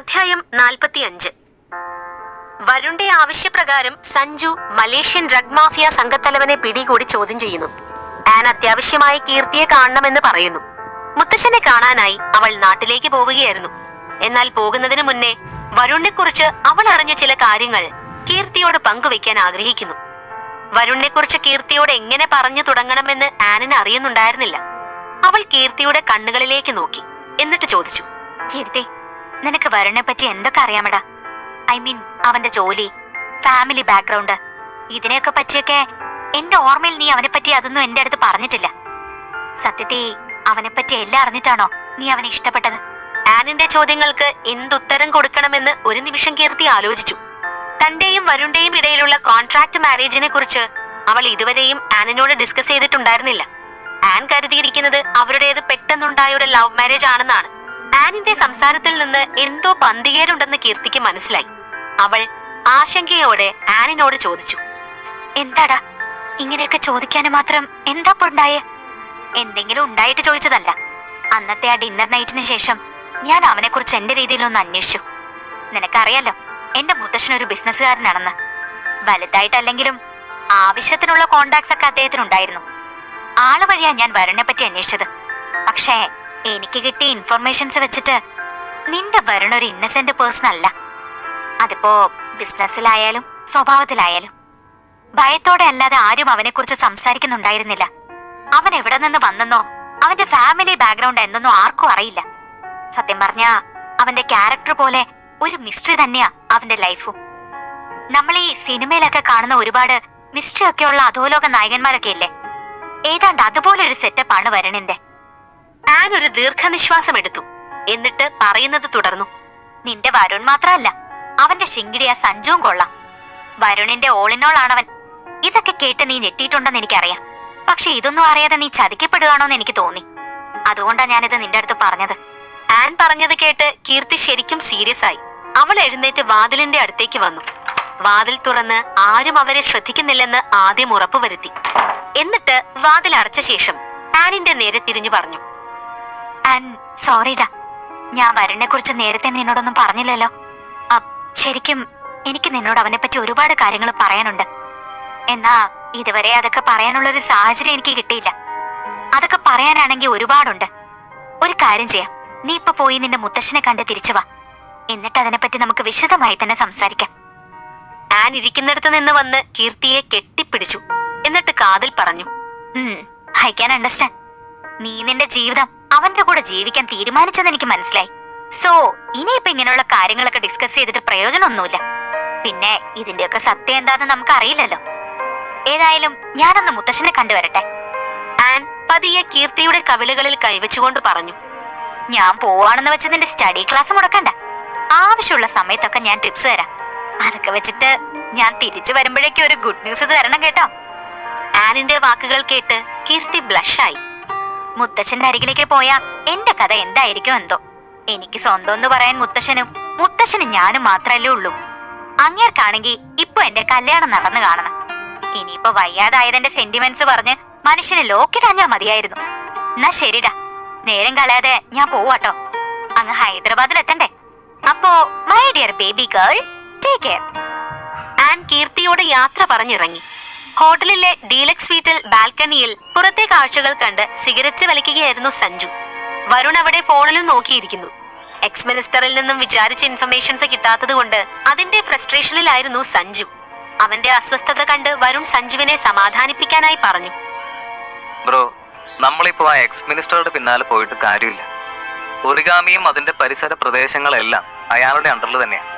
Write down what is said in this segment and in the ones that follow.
അധ്യായം 45. വരുണിന്റെ ആവശ്യപ്രകാരം Sanju Malaysian drug mafia സംഘത്തലവനെ പിടികൂടി ചോദ്യം ചെയ്യുന്നു. ആൻ അത്യാവശ്യമായി കീർത്തിയെ കാണണമെന്ന് പറയുന്നു. മുത്തശ്ശനെ കാണാനായി അവൾ നാട്ടിലേക്ക് പോവുകയായിരുന്നു. എന്നാൽ പോകുന്നതിന് മുന്നേ വരുണിനെ കുറിച്ച് അവൾ അറിഞ്ഞ ചില കാര്യങ്ങൾ കീർത്തിയോട് പങ്കുവെക്കാൻ ആഗ്രഹിക്കുന്നു. വരുണിനെ കുറിച്ച് കീർത്തിയോട് എങ്ങനെ പറഞ്ഞു തുടങ്ങണമെന്ന് ആനിന് അറിയുന്നുണ്ടായിരുന്നില്ല. അവൾ കീർത്തിയുടെ കണ്ണുകളിലേക്ക് നോക്കി. എന്നിട്ട് ചോദിച്ചു, കീർത്തി, നിനക്ക് വരുണിനെ പറ്റി എന്തൊക്കെ അറിയാമടാ? ഐ മീൻ, അവന്റെ ജോലി, ഫാമിലി ബാക്ക്ഗ്രൗണ്ട്, ഇതിനെയൊക്കെ പറ്റിയൊക്കെ എന്റെ ഓർമ്മയിൽ നീ അവനെ പറ്റി അതൊന്നും എന്റെ അടുത്ത് പറഞ്ഞിട്ടില്ല. സത്യത്തിൽ അവനെ പറ്റി എല്ലാം അറിഞ്ഞിട്ടാണോ നീ അവനെ ഇഷ്ടപ്പെട്ടത്? ആനിന്റെ ചോദ്യങ്ങൾക്ക് എന്തുത്തരം കൊടുക്കണമെന്ന് ഒരു നിമിഷം കീർത്തി ആലോചിച്ചു. തന്റെയും വരുണിന്റെയും ഇടയിലുള്ള കോൺട്രാക്ട് മാരേജിനെ കുറിച്ച് അവൾ ഇതുവരെയും ആനിനോട് ഡിസ്കസ് ചെയ്തിട്ടുണ്ടായിരുന്നില്ല. ആൻ കരുതിയിരിക്കുന്നത് അവരുടേത് പെട്ടെന്നുണ്ടായ ഒരു ലവ് മാരേജ് ആണെന്നാണ്. ആനിന്റെ സംസാരത്തിൽ നിന്ന് എന്തോ പന്തികേടുണ്ടെന്ന് കീർത്തിക്ക് മനസ്സിലായി. അവൾ ആശങ്കയോടെ ആനിനോട് ചോദിച്ചു, എന്താടാ ഇങ്ങനെയൊക്കെ ചോദിക്കാന് മാത്രം എന്താ ഉണ്ടായേ? എന്തെങ്കിലും ഉണ്ടായിട്ട് ചോദിച്ചതല്ല. അന്നത്തെ ആ ഡിന്നർ നൈറ്റിന് ശേഷം ഞാൻ അവനെ കുറിച്ച് എന്റെ രീതിയിലൊന്ന് അന്വേഷിച്ചു. നിനക്കറിയാലോ എന്റെ മുത്തശ്ശനൊരു ബിസിനസ്സുകാരനാണെന്ന്. വലുതായിട്ടല്ലെങ്കിലും ആവശ്യത്തിനുള്ള കോണ്ടാക്ട്സ് ഒക്കെ അദ്ദേഹത്തിനുണ്ടായിരുന്നു. ആള് വഴിയാ ഞാൻ വരുണിനെ പറ്റി അന്വേഷിച്ചത്. പക്ഷേ എനിക്ക് കിട്ടിയ ഇൻഫർമേഷൻസ് വെച്ചിട്ട് നിന്റെ വരുൺ ഒരു ഇന്നസെന്റ് പേഴ്സൺ അല്ല. അതിപ്പോ ബിസിനസ്സിലായാലും സ്വഭാവത്തിലായാലും ഭയത്തോടെ അല്ലാതെ ആരും അവനെ കുറിച്ച് സംസാരിക്കുന്നുണ്ടായിരുന്നില്ല. അവൻ എവിടെ നിന്ന് വന്നെന്നോ അവന്റെ ഫാമിലി ബാക്ക്ഗ്രൗണ്ട് എന്തെന്നോ ആർക്കും അറിയില്ല. സത്യം പറഞ്ഞാ അവന്റെ ക്യാരക്ടർ പോലെ ഒരു മിസ്റ്ററി തന്നെയാ അവന്റെ ലൈഫും. നമ്മൾ ഈ സിനിമയിലൊക്കെ കാണുന്ന ഒരുപാട് മിസ്റ്ററി ഒക്കെയുള്ള അധോലോക നായകന്മാരൊക്കെ ഇല്ലേ, ഏതാണ്ട് അതുപോലൊരു സെറ്റപ്പാണ് വരുണിന്റെ. ആൻ ഒരു ദീർഘനിശ്വാസം എടുത്തു. എന്നിട്ട് പറയുന്നത് തുടർന്നു, നിന്റെ വരുൺ മാത്രമല്ല, അവന്റെ ശിങ്കിടിയ സഞ്ജുവും കൊള്ളാം. വരുണിന്റെ ഓളിനോളാണവൻ. ഇതൊക്കെ കേട്ട് നീ ഞെട്ടിയിട്ടുണ്ടെന്ന് എനിക്കറിയാം. പക്ഷെ ഇതൊന്നും അറിയാതെ നീ ചതിക്കപ്പെടുകയാണോന്ന് എനിക്ക് തോന്നി. അതുകൊണ്ടാ ഞാനിത് നിന്റെ അടുത്ത് പറഞ്ഞത്. ആൻ പറഞ്ഞത് കേട്ട് കീർത്തി ശരിക്കും സീരിയസ് ആയി. അവൾ എഴുന്നേറ്റ് വാതിലിന്റെ അടുത്തേക്ക് വന്നു. വാതിൽ തുറന്ന് ആരും അവരെ ശ്രദ്ധിക്കുന്നില്ലെന്ന് ആദ്യം ഉറപ്പുവരുത്തി. എന്നിട്ട് വാതിൽ അടച്ച ശേഷം ആനിന്റെ നേരെ തിരിഞ്ഞു പറഞ്ഞു, ആൻ, സോറിടാ, ഞാൻ വരുണിനെ കുറിച്ച് നേരത്തെ നിന്നോടൊന്നും പറഞ്ഞില്ലല്ലോ. ശരിക്കും എനിക്ക് നിന്നോട് അവനെ പറ്റി ഒരുപാട് കാര്യങ്ങൾ പറയാനുണ്ട്. എന്നാ ഇതുവരെ അതൊക്കെ പറയാനുള്ളൊരു സാഹചര്യം എനിക്ക് കിട്ടിയില്ല. അതൊക്കെ പറയാനാണെങ്കിൽ ഒരുപാടുണ്ട്. ഒരു കാര്യം ചെയ്യാം, നീ ഇപ്പൊ പോയി നിന്റെ മുത്തശ്ശനെ കണ്ട് തിരിച്ചു വാ. എന്നിട്ട് അതിനെപ്പറ്റി നമുക്ക് വിശദമായി തന്നെ സംസാരിക്കാം. ആൻ ഇരിക്കുന്നിടത്ത് നിന്ന് വന്ന് കീർത്തിയെ കെട്ടിപ്പിടിച്ചു. എന്നിട്ട് കാതിൽ പറഞ്ഞു, ഐ ക്യാൻ അണ്ടർസ്റ്റാൻഡ്. നീ നിന്റെ ജീവിതം അവന്റെ കൂടെ ജീവിക്കാൻ തീരുമാനിച്ചെന്ന് എനിക്ക് മനസ്സിലായി. സോ ഇനിയിപ്പൊ ഇങ്ങനെയുള്ള കാര്യങ്ങളൊക്കെ ഡിസ്കസ് ചെയ്തിട്ട് പ്രയോജനമൊന്നുമില്ല. പിന്നെ ഇതിന്റെയൊക്കെ സത്യം എന്താന്ന് നമുക്ക് അറിയില്ലല്ലോ. ഏതായാലും ഞാനൊന്ന് മുത്തശ്ശനെ കണ്ടുവരട്ടെ. ആൻ പതിയെ കീർത്തിയുടെ കവിളുകളിൽ കൈവച്ചുകൊണ്ട് പറഞ്ഞു, ഞാൻ പോവാണെന്ന് വെച്ച് നിന്റെ സ്റ്റഡി ക്ലാസ് മുടക്കണ്ട. ആവശ്യമുള്ള സമയത്തൊക്കെ ഞാൻ ടിപ്സ് തരാം. അതൊക്കെ വെച്ചിട്ട് ഞാൻ തിരിച്ചു വരുമ്പോഴേക്കും ഒരു ഗുഡ് ന്യൂസ് തരണം കേട്ടോ. ആനിന്റെ വാക്കുകൾ കേട്ട് കീർത്തി ബ്ലഷായി. മുത്തശ്ശന്റെ അരികിലേക്ക് പോയാ എന്റെ കഥ എന്തായിരിക്കും എന്തോ. എനിക്ക് സ്വന്തം എന്ന് പറയാൻ മുത്തശ്ശനും ഞാനും മാത്രല്ലേ ഉള്ളൂ. അങ്ങേർക്കാണെങ്കിൽ ഇപ്പൊ എന്റെ കല്യാണം നടന്നു കാണണം. ഇനിയിപ്പൊ വയ്യാതായതിന്റെ സെന്റിമെന്റ്സ് പറഞ്ഞ് മനുഷ്യന് ലോക്കിടാഞ്ഞാ മതിയായിരുന്നു. എന്നാ ശരിടാ, നേരം കളയാതെ ഞാൻ പോവാട്ടോ. അങ്ങ് ഹൈദരാബാദിൽ എത്തണ്ടേ. അപ്പോ my dear baby girl, take care. Ann കീർത്തിയോട് യാത്ര പറഞ്ഞിറങ്ങി. ഹോട്ടലിലെ ഡീലക്സ് സ്വീറ്റിൽ ബാൽക്കണിയിൽ പുറത്തെ കാഴ്ചകൾ കണ്ട് സിഗരറ്റ് വലിക്കുകയായിരുന്നു സഞ്ജു. വരുൺ അവിടെ ഫോണിലും നോക്കിയിരിക്കുന്നു. എക്സ് മിനിസ്റ്ററിൽ നിന്നും വിചാരിച്ച ഇൻഫർമേഷൻസ് കിട്ടാത്തത് കൊണ്ട് അതിന്റെ ഫ്രസ്ട്രേഷനിലായിരുന്നു സഞ്ജു. അവന്റെ അസ്വസ്ഥത കണ്ട് വരുൺ സഞ്ജുവിനെ സമാധാനിപ്പിക്കാനായി പറഞ്ഞു, ബ്രോ, നമ്മളിപ്പോ ആ എക്സ് മിനിസ്റ്ററുടെ പിന്നാലെ പോയിട്ട് കാര്യമില്ല. ഒറിഗാമിയും അതിന്റെ പരിസര പ്രദേശങ്ങളെല്ലാം അയാളുടെ അണ്ടറിൽ തന്നെയാണ്.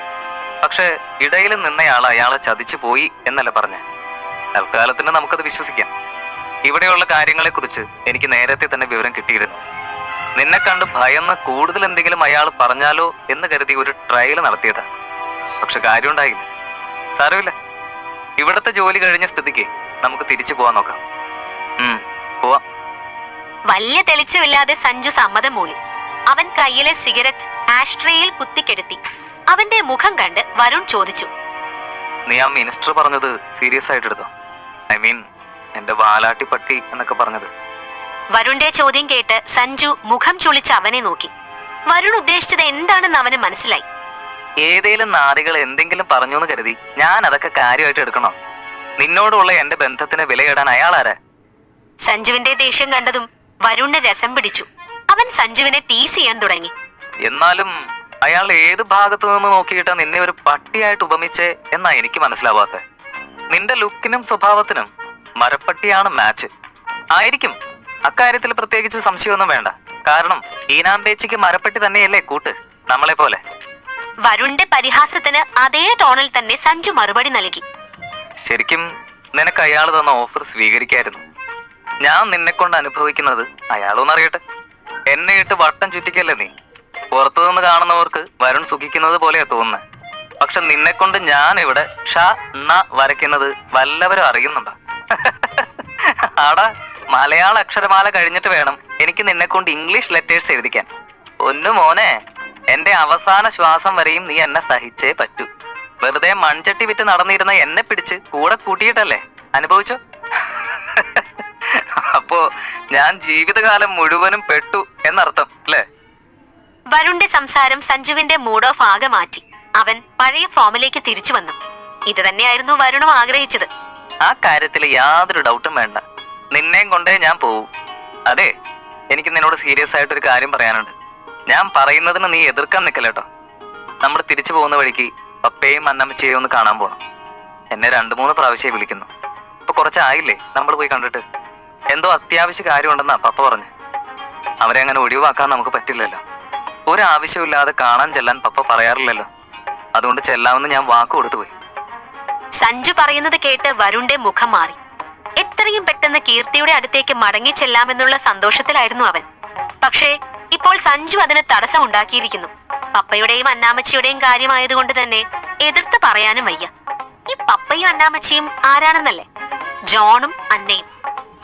പക്ഷെ ഇടയിൽ നിന്നയാൾ അയാളെ ചതിച്ചു പോയി എന്നല്ല പറഞ്ഞ. തൽക്കാലത്തിന് നമുക്കത് വിശ്വസിക്കാം. ഇവിടെയുള്ള കാര്യങ്ങളെ കുറിച്ച് എനിക്ക് നേരത്തെ തന്നെ വിവരം കിട്ടിയിരുന്നു. നിന്നെ കണ്ട് ഭയന്ന് കൂടുതൽ എന്തെങ്കിലും അയാൾ പറഞ്ഞാലോ എന്ന് കരുതി ഒരു ട്രയൽ നടത്തിയതാ. പക്ഷെ കാര്യം ഉണ്ടായില്ല. സാരമില്ല, ഇവിടത്തെ ജോലി കഴിഞ്ഞ സ്ഥിതിക്ക് നമുക്ക് തിരിച്ചു പോവാൻ നോക്കാം. പോവാം. വലിയ തെളിച്ചമില്ലാതെ സഞ്ജു സമ്മതം മൂളി. അവൻ കയ്യിലെ സിഗരറ്റ് ആഷ്ട്രേയിൽ കുത്തിക്കെടുത്തി. അവന്റെ മുഖം കണ്ട് വരുൺ ചോദിച്ചു, നീ ആ മിനിസ്റ്റർ പറഞ്ഞത് സീരിയസ് ആയിട്ട് എടുത്തോ? ഐ മീൻ എന്റെ വാലാട്ടി പട്ടി എന്നൊക്കെ പറഞ്ഞത്. വരുണിന്റെ ചോദ്യം കേട്ട് സഞ്ജു മുഖം ചുളിച്ച് അവനെ നോക്കി. വരുൺ ഉദ്ദേശിച്ചത് എന്താണെന്ന് അവന് മനസ്സിലായി. ഏതേലും നാറികൾ എന്തെങ്കിലും പറഞ്ഞു എന്ന് കരുതി ഞാൻ അതൊക്കെ കാര്യമായിട്ട് എടുക്കണോ? നിന്നോടുള്ള എന്റെ ബന്ധത്തിന് വിലയിടാൻ അയാളാരാ? സഞ്ജുവിന്റെ ദേഷ്യം കണ്ടതും വരുണിന് രസം പിടിച്ചു. അവൻ സഞ്ജുവിനെ ടീസ് ചെയ്യാൻ തുടങ്ങി. എന്നാലും അയാൾ ഏത് ഭാഗത്തു നിന്ന് നോക്കിയിട്ടാ നിന്നെ ഒരു പട്ടിയായിട്ട് ഉപമിച്ചേ എന്നാ എനിക്ക് മനസ്സിലാവാത്തെ. നിന്റെ ലുക്കിനും സ്വഭാവത്തിനും മരപ്പട്ടിയാണ് മാച്ച്. ആയിരിക്കും, അക്കാര്യത്തിൽ പ്രത്യേകിച്ച് സംശയമൊന്നും വേണ്ട. കാരണം ഈനാമ്പേച്ചിക്ക് മരപ്പട്ടി തന്നെയല്ലേ കൂട്ട്, നമ്മളെ പോലെ. വരുണിന്റെ പരിഹാസത്തിന് അതേ ടോണിൽ തന്നെ സഞ്ജു മറുപടി നൽകി. ശരിക്കും നിനക്ക് അയാൾ തന്ന ഓഫർ സ്വീകരിക്കായിരുന്നു. ഞാൻ നിന്നെ കൊണ്ട് അനുഭവിക്കുന്നത് അയാളൊന്നറിയട്ടെ. എന്നെ ഇട്ട് വട്ടം ചുറ്റിക്കല്ലേ നീ. പുറത്തു നിന്ന് കാണുന്നവർക്ക് വരുൺ സുഖിക്കുന്നത് പോലെയാ തോന്നുന്നത്. പക്ഷെ നിന്നെ കൊണ്ട് ഞാൻ ഇവിടെ വരയ്ക്കുന്നത് വല്ലവരും അറിയുന്നുണ്ടോ? ആടാ, മലയാള അക്ഷരമാല കഴിഞ്ഞിട്ട് വേണം എനിക്ക് നിന്നെ കൊണ്ട് ഇംഗ്ലീഷ് ലെറ്റേഴ്സ് എഴുതിക്കാൻ. ഒന്നു മോനെ, എന്റെ അവസാന ശ്വാസം വരെയും നീ എന്നെ സഹിച്ചേ പറ്റൂ. വെറുതെ മൺചട്ടി വിറ്റ് നടന്നിരുന്ന എന്നെ പിടിച്ച് കൂടെ കൂട്ടിയിട്ടല്ലേ അനുഭവിച്ചോ? അപ്പോ ഞാൻ ജീവിതകാലം മുഴുവനും പെട്ടു എന്നർത്ഥം അല്ലേ? വരുണിന്റെ സംസാരം സഞ്ജുവിന്റെ മൂഡ് ഓഫ് ആകെ മാറ്റി. അവൻ പഴയ ഫോമിലേക്ക് തിരിച്ചു വന്നു. ഇത് തന്നെയായിരുന്നു വരുണും ആഗ്രഹിച്ചത്. ആ കാര്യത്തിൽ യാതൊരു ഡൗട്ടും വേണ്ട. നിന്നെയും കൊണ്ടേ ഞാൻ പോവും. അതെ, എനിക്ക് നിന്നോട് സീരിയസ് ആയിട്ടൊരു കാര്യം പറയാനുണ്ട്. ഞാൻ പറയുന്നതിന് നീ എതിർക്കാൻ നിൽക്കല്ലേട്ടോ. നമ്മൾ തിരിച്ചു പോകുന്ന വഴിക്ക് പപ്പയും അന്നമ്മച്ചയും ഒന്ന് കാണാൻ പോകണം. എന്നെ 2-3 പ്രാവശ്യം വിളിക്കുന്നു. ഇപ്പൊ കുറച്ചായില്ലേ നമ്മൾ പോയി കണ്ടിട്ട്. എന്തോ അത്യാവശ്യ കാര്യമുണ്ടെന്നാ പപ്പ പറഞ്ഞു. അവരെ അങ്ങനെ ഒഴിവാക്കാൻ നമുക്ക് പറ്റില്ലല്ലോ. ഒരാവശ്യമില്ലാതെ കാണാൻ ചെല്ലാൻ പപ്പ പറയാറില്ലല്ലോ. അതുകൊണ്ട് ചെല്ലാമെന്ന് ഞാൻ വാക്ക് കൊടുത്തു പോയി. സഞ്ജു പറയുന്നത് കേട്ട് വരുണിന്റെ മുഖം മാറി. എത്രയും പെട്ടെന്ന് കീർത്തിയുടെ അടുത്തേക്ക് മടങ്ങി ചെല്ലാമെന്നുള്ള സന്തോഷത്തിലായിരുന്നു അവൻ. പക്ഷേ ഇപ്പോൾ സഞ്ജു അതിന് തടസ്സം ഉണ്ടാക്കിയിരിക്കുന്നു. പപ്പയുടെയും അന്നാമ്മച്ചിയുടെയും കാര്യമായതുകൊണ്ട് തന്നെ എതിർത്ത് പറയാനും വയ്യ. ഈ പപ്പയും അന്നാമ്മച്ചിയും ആരാണെന്നല്ലേ? ജോണും അന്നയും.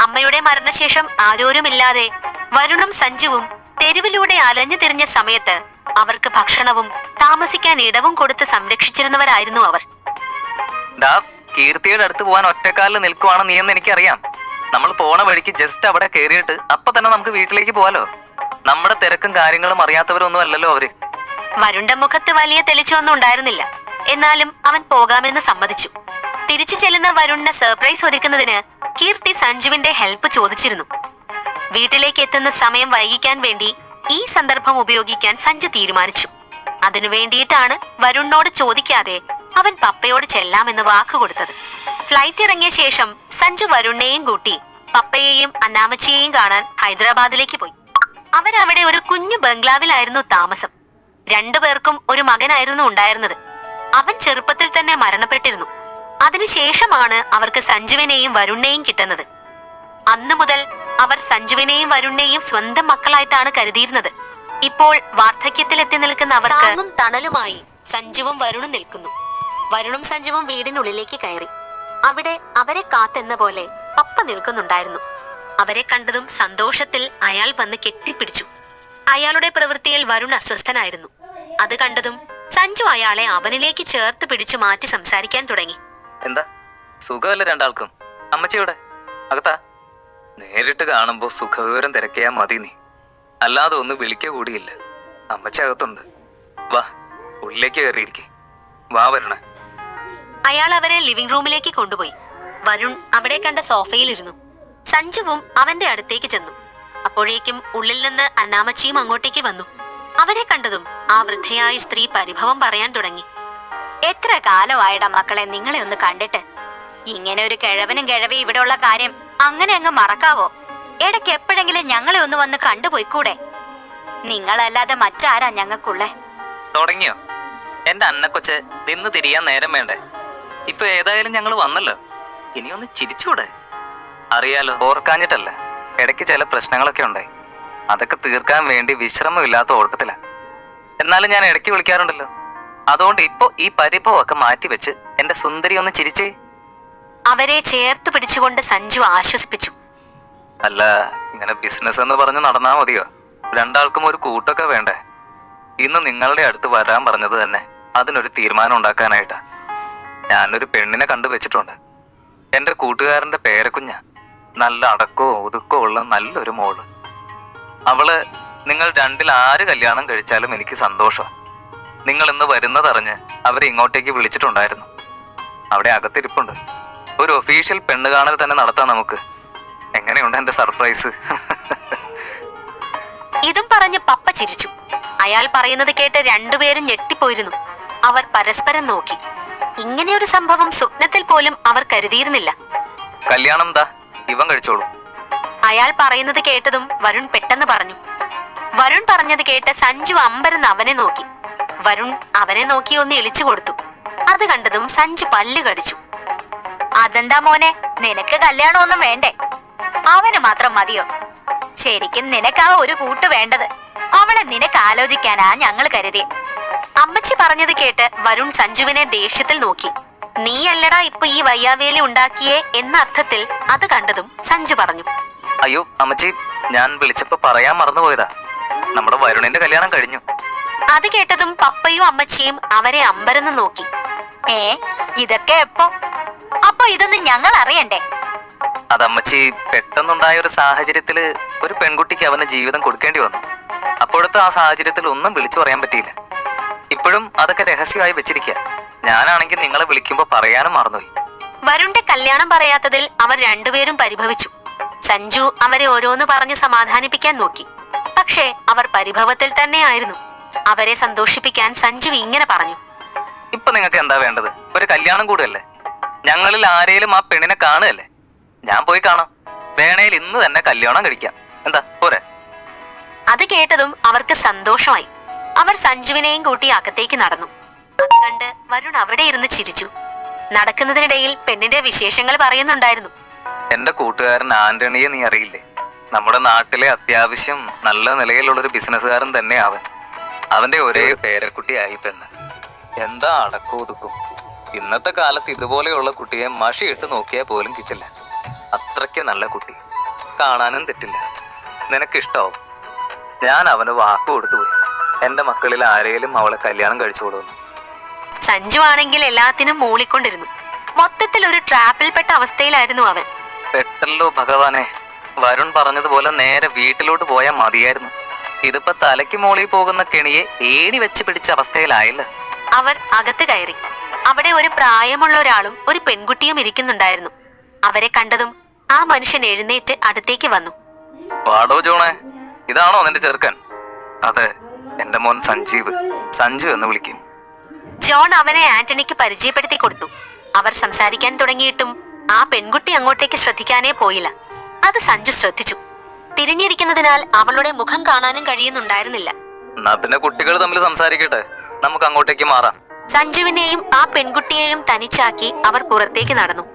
അമ്മയുടെ മരണശേഷം ആരോരുമില്ലാതെ വരുണും സഞ്ജുവും തെരുവിലൂടെ അലഞ്ഞു തിരിഞ്ഞ സമയത്ത് അവർക്ക് ഭക്ഷണവും താമസിക്കാൻ ഇടവും കൊടുത്ത് സംരക്ഷിച്ചിരുന്നവരായിരുന്നു അവർ. കീർത്തിയുടെ അടുത്ത് പോകാൻ ഒറ്റക്കാലിൽ നിൽക്കുവാണ് നീ എന്ന് എനിക്കറിയാം. നമ്മൾ പോണ വഴിക്ക് ജസ്റ്റ് അവിടെ കയറിയിട്ട് അപ്പൊ തന്നെ നമുക്ക് വീട്ടിലേക്ക് പോവാലോ. നമ്മുടെ തിരക്കും കാര്യങ്ങളും അറിയാത്തവരൊന്നും അല്ലല്ലോ അവര്. വരുണിന്റെ മുഖത്ത് വലിയ തെളിച്ചൊന്നും ഉണ്ടായിരുന്നില്ല. എന്നാലും അവൻ പോകാമെന്ന് സമ്മതിച്ചു. തിരിച്ചു ചെല്ലുന്ന വരുണിന് സർപ്രൈസ് ഒരുക്കുന്നതിന് കീർത്തി സഞ്ജുവിന്റെ ഹെൽപ്പ് ചോദിച്ചിരുന്നു. വീട്ടിലേക്ക് എത്തുന്ന സമയം വൈകിക്കാൻ വേണ്ടി ഈ സന്ദർഭം ഉപയോഗിക്കാൻ സഞ്ജു തീരുമാനിച്ചു. അതിനു വേണ്ടിയിട്ടാണ് വരുണിനോട് ചോദിക്കാതെ അവൻ പപ്പയോട് ചെല്ലാമെന്ന് വാക്ക് കൊടുത്തത്. ഫ്ലൈറ്റ് ഇറങ്ങിയ ശേഷം സഞ്ജു വരുണിനെയും കൂട്ടി പപ്പയെയും അന്നാമ്മച്ചിയെയും കാണാൻ ഹൈദരാബാദിലേക്ക് പോയി. അവരവിടെ ഒരു കുഞ്ഞു ബംഗ്ലാവിലായിരുന്നു താമസം. 2 പേർക്കും ഒരു മകനായിരുന്നു ഉണ്ടായിരുന്നത്. അവൻ ചെറുപ്പത്തിൽ തന്നെ മരണപ്പെട്ടിരുന്നു. അതിനുശേഷമാണ് അവർക്ക് സഞ്ജുവിനെയും വരുണിനെയും കിട്ടുന്നത്. അന്നു മുതൽ അവർ സഞ്ജുവിനെയും വരുണിനെയും സ്വന്തം മക്കളായിട്ടാണ് കരുതിയിരുന്നത്. ഇപ്പോൾ വാർദ്ധക്യത്തിലെത്തി നിൽക്കുന്ന അവർക്ക് തണലുമായി സഞ്ജുവും വരുണും നിൽക്കുന്നു. വരുണും സഞ്ജുവും വീടിനുള്ളിലേക്ക് കയറി. അവിടെ അവരെ കാത്തെന്ന പോലെ പപ്പ നിൽക്കുന്നുണ്ടായിരുന്നു. അവരെ കണ്ടതും സന്തോഷത്തിൽ അയാൾ വന്ന് കെട്ടിപ്പിടിച്ചു. അയാളുടെ പ്രവൃത്തിയിൽ വരുൺ അസ്വസ്ഥനായിരുന്നു. അത് കണ്ടതും സഞ്ജു അയാളെ അവനിലേക്ക് ചേർത്ത് പിടിച്ചു മാറ്റി സംസാരിക്കാൻ തുടങ്ങി. എന്താ സുഖമല്ല രണ്ടാൾക്കും? അമ്മച്ചിയുടെ അകത്താ? നേരിട്ട് കാണുമ്പോ സുഖവിവരം തിരക്കിയാ മതി നീ, അല്ലാതെ ഒന്ന് വിളിക്ക കൂടിയില്ല. അമ്മച്ചി അകത്തുണ്ട്. വാ, ഉള്ളിലേക്ക് കയറിയിരിക്കെ. വാ വരണേ. അയാൾ അവരെ ലിവിംഗ് റൂമിലേക്ക് കൊണ്ടുപോയി. വരുൺ അവിടെ കണ്ട സോഫയിലിരുന്നു. സഞ്ജുവും അവന്റെ അടുത്തേക്ക് ചെന്നു. അപ്പോഴേക്കും ഉള്ളിൽ നിന്ന് അന്നാമ്മച്ചിയും അങ്ങോട്ടേക്ക് വന്നു. അവരെ കണ്ടതും ആ വൃദ്ധയായ സ്ത്രീ പരിഭവം പറയാൻ തുടങ്ങി. എത്ര കാലമായിടാ മക്കളെ നിങ്ങളെ ഒന്ന് കണ്ടിട്ട്. ഇങ്ങനെ ഒരു കിഴവനും കിഴവി ഇവിടെ ഉള്ള കാര്യം അങ്ങനെ അങ്ങ് മറക്കാവോ? ഇടയ്ക്ക് എപ്പോഴെങ്കിലും ഞങ്ങളെ ഒന്ന് വന്ന് കണ്ടുപോയിക്കൂടെ? നിങ്ങളല്ലാതെ മറ്റാരാ ഞങ്ങൾക്കുള്ളേ? തുടങ്ങിയോ? എന്റെ അന്നക്കൊച്ച് നിന്ന് തിരിയാൻ നേരം വേണ്ടേ? ഇപ്പൊ ഏതായാലും ഞങ്ങൾ വന്നല്ലോ, ഇനിയൊന്ന് ചിരിച്ചൂടെ? അറിയാലോ, ഓർക്കാഞ്ഞിട്ടല്ല, ഇടയ്ക്ക് ചില പ്രശ്നങ്ങളൊക്കെ ഉണ്ടായി. അതൊക്കെ തീർക്കാൻ വേണ്ടി വിശ്രമമില്ലാത്ത ഓട്ടത്തില. എന്നാലും ഞാൻ ഇടയ്ക്ക് വിളിക്കാറുണ്ടല്ലോ. അതുകൊണ്ട് ഇപ്പൊ ഈ പരിഭവമൊക്കെ മാറ്റിവെച്ച് എന്റെ സുന്ദരി ഒന്ന് ചിരിച്ചേ. അവരെ ചേർത്ത് പിടിച്ചുകൊണ്ട് സഞ്ജു ആശ്വസിപ്പിച്ചു. അല്ല, ഇങ്ങനെ ബിസിനസ് എന്ന് പറഞ്ഞ് നടന്നാ മതിയോ? രണ്ടാൾക്കും ഒരു കൂട്ടൊക്കെ വേണ്ടേ? ഇന്ന് നിങ്ങളുടെ അടുത്ത് വരാൻ പറഞ്ഞത് തന്നെ അതിനൊരു തീരുമാനം ഉണ്ടാക്കാനായിട്ടാ. ഞാനൊരു പെണ്ണിനെ കണ്ടുവച്ചിട്ടുണ്ട്. എന്റെ കൂട്ടുകാരന്റെ പേരക്കുഞ്ഞ. നല്ല അടക്കോ ഒതുക്കോ ഉള്ള നല്ലൊരു മോള്. അവള് നിങ്ങൾ 2-ൽ ആര് കല്യാണം കഴിച്ചാലും എനിക്ക് സന്തോഷം. നിങ്ങൾ ഇന്ന് വരുന്നതറിഞ്ഞ് അവരെ ഇങ്ങോട്ടേക്ക് വിളിച്ചിട്ടുണ്ടായിരുന്നു. അവിടെ അകത്തിരിപ്പുണ്ട്. ഒരു ഒഫീഷ്യൽ പെണ്ണ് കാണൽ തന്നെ നടത്താം നമുക്ക്. എങ്ങനെയുണ്ട് എന്റെ സർപ്രൈസ്? ഇതും പറഞ്ഞ് പപ്പ ചിരിച്ചു. അയാൾ പറയുന്നത് കേട്ട് രണ്ടുപേരും ഞെട്ടിപ്പോയിരുന്നു. അവർ പരസ്പരം നോക്കി. ഇങ്ങനെയൊരു സംഭവം സ്വപ്നത്തിൽ പോലും അവർ കരുതിയിരുന്നില്ല. കല്യാണം ദാ ഇവൻ കഴിച്ചോളൂ. അയാൾ പറയുന്നത് കേട്ടതും വരുൺ പെട്ടെന്ന് പറഞ്ഞു. വരുൺ പറഞ്ഞത് കേട്ട് സഞ്ജു അമ്പരന്ന് അവനെ നോക്കി. വരുൺ അവനെ നോക്കി ഒന്ന് ഇളിച്ചു കൊടുത്തു. അത് കണ്ടതും സഞ്ജു പല്ല് കടിച്ചു. അതെന്താ മോനെ, നിനക്ക് കല്യാണമൊന്നും വേണ്ടേ? അവന് മാത്രം മതിയോ? ശരിക്കും നിനക്കാ ഒരു കൂട്ട് വേണ്ടത്. അവളെ നിനക്ക് ആലോചിക്കാനാ ഞങ്ങൾ കരുതി. അമ്മച്ചി പറഞ്ഞത് കേട്ട് വരുൺ സഞ്ജുവിനെ ദേഷ്യത്തിൽ നോക്കി. നീയല്ലടാ ഇപ്പൊ ഈ വയ്യാവേലി ഉണ്ടാക്കിയേ എന്ന അർത്ഥത്തിൽ അത് കണ്ടതും സഞ്ജു പറഞ്ഞു. അയ്യോ അമ്മച്ചി, ഞാൻ വിളിച്ചപ്പോ പറയാൻ മറന്നുപോയതാ. നമ്മുടെ വരുണിന്റെ കല്യാണം കഴിഞ്ഞു. അത് കേട്ടതും പപ്പയും അമ്മച്ചിയും അവരെ അമ്പരന്ന് നോക്കി. ഇതൊക്കെ എപ്പോ? അപ്പൊ ഇതൊന്നും ഞങ്ങൾ അറിയണ്ടേ? അതമ്മച്ചി, പെട്ടെന്നുണ്ടായ ഒരു സാഹചര്യത്തില് ഒരു പെൺകുട്ടിക്ക് അവന് ജീവിതം കൊടുക്കേണ്ടി വന്നു. അപ്പോഴത്തെ ആ സാഹചര്യത്തിൽ ഒന്നും വിളിച്ചു പറയാൻ പറ്റിയില്ല. ഇപ്പോഴും അതൊക്കെ രഹസ്യമായി വെച്ചിരിക്കുക. ഞാനാണെങ്കിൽ നിങ്ങളെ വിളിക്കുമ്പോ പറയാനും മറന്നുപോയി. വരുണിന്റെ കല്യാണം പറയാത്തതിൽ അവർ രണ്ടുപേരും പരിഭവിച്ചു. സഞ്ജു അവരെ ഓരോന്ന് പറഞ്ഞ് സമാധാനിപ്പിക്കാൻ നോക്കി. പക്ഷേ അവർ പരിഭവത്തിൽ തന്നെയായിരുന്നു. അവരെ സന്തോഷിപ്പിക്കാൻ സഞ്ജു ഇങ്ങനെ പറഞ്ഞു. ഇപ്പൊ നിങ്ങൾക്ക് എന്താ വേണ്ടത്? ഒരു കല്യാണം കൂടെയല്ലേ? ഞങ്ങളിൽ ആരേലും ആ പെണ്ണിനെ കാണുകയല്ലേ? ഞാൻ പോയി കാണാം. വേണേൽ ഇന്ന് തന്നെ കല്യാണം കഴിക്കാം. എന്താ പോരെ? അത് കേട്ടതും അവർക്ക് സന്തോഷമായി. അവർ സഞ്ജുവിനെയും കൂട്ടി അകത്തേക്ക് നടന്നു. അത് കണ്ട് വരുൺ അവിടെ ഇരുന്ന് ചിരിച്ചു. നടക്കുന്നതിനിടയിൽ പെണ്ണിന്റെ വിശേഷങ്ങൾ പറയുന്നുണ്ടായിരുന്നു. എന്റെ കൂട്ടുകാരൻ ആന്റണിയെ നീ അറിയില്ലേ? നമ്മുടെ നാട്ടിലെ അത്യാവശ്യം നല്ല നിലയിലുള്ളൊരു ബിസിനസ്സുകാരൻ തന്നെ അവൻ. അവന്റെ ഒരേ പേരക്കുട്ടിയായി പെണ്ണ്. എന്താ അടക്കമൊതുക്കും. ഇന്നത്തെ കാലത്ത് ഇതുപോലെയുള്ള കുട്ടിയെ മഷിയിട്ട് നോക്കിയാൽ പോലും കിട്ടില്ല. അത്രയ്ക്ക് നല്ല കുട്ടി. കാണാനും തെറ്റില്ല. നിനക്കിഷ്ടാവും. ഞാൻ അവന് വാക്ക് കൊടുത്തുപോയി. എന്റെ മക്കളിൽ ആരെയും അവളെ കല്യാണം കഴിച്ചോളൂന്ന്. സഞ്ജു ആണെങ്കിൽ എല്ലാത്തിനും മൂളിക്കൊണ്ടിരുന്നു. മൊത്തത്തിൽ ഒരു ട്രാപ്പിൽപ്പെട്ട അവസ്ഥയിലായിരുന്നു അവൻ. പെട്ടല്ലോ ഭഗവാനെ. വരുൺ പറഞ്ഞതുപോലെ നേരെ വീട്ടിലോട്ട് പോയാൽ മതിയായിരുന്നു. ഇതിപ്പോ തലയ്ക്ക് മോളിൽ പോകുന്ന കെണിയെ ഏണി വെച്ച് പിടിച്ച അവസ്ഥയിലായില്ല. അവർ അകത്ത് കയറി. അവിടെ ഒരു പ്രായമുള്ള ഒരാളും ഒരു പെൺകുട്ടിയും ഇരിക്കുന്നുണ്ടായിരുന്നു. അവരെ കണ്ടതും ആ മനുഷ്യൻ എഴുന്നേറ്റ് അടുത്തേക്ക് വന്നു. വാടോ ജോണേ, ഇതാണോ നിന്റെ ചെറുക്കൻ? അതെ, എന്റെ മോൻ സഞ്ജീവ്. സഞ്ജു എന്ന് വിളിക്കും. ജോൺ അവനെ ആന്റണിക്ക് പരിചയപ്പെടുത്തി കൊടുത്തു. അവർ സംസാരിക്കാൻ തുടങ്ങിയിട്ടും ആ പെൺകുട്ടി അങ്ങോട്ടേക്ക് ശ്രദ്ധിക്കാനേ പോയില്ല. അത് സഞ്ജു ശ്രദ്ധിച്ചു. തിരിഞ്ഞിരിക്കുന്നതിനാൽ അവളുടെ മുഖം കാണാനും കഴിയുന്നുണ്ടായിരുന്നില്ല. എന്നാ പിന്നെ കുട്ടികൾ തമ്മിൽ സംസാരിക്കട്ടെ, നമുക്ക് അങ്ങോട്ടേക്ക് മാറാം. സഞ്ജുവിനെയും ആ പെൺകുട്ടിയെയും തനിച്ചാക്കി അവർ പുറത്തേക്ക് നടന്നു.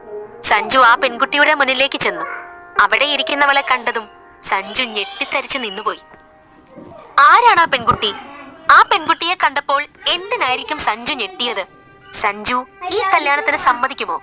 സഞ്ജു ആ പെൺകുട്ടിയുടെ മുന്നിലേക്ക് ചെന്നു. അവിടെ ഇരിക്കുന്നവളെ കണ്ടതും സഞ്ജു ഞെട്ടിത്തരിച്ചു നിന്നുപോയി. ആരാണ് ആ പെൺകുട്ടി? ആ പെൺകുട്ടിയെ കണ്ടപ്പോൾ എന്തിനായിരിക്കും സഞ്ജു ഞെട്ടിയത്? സഞ്ജു ഈ കല്യാണത്തിന് സമ്മതിക്കുമോ?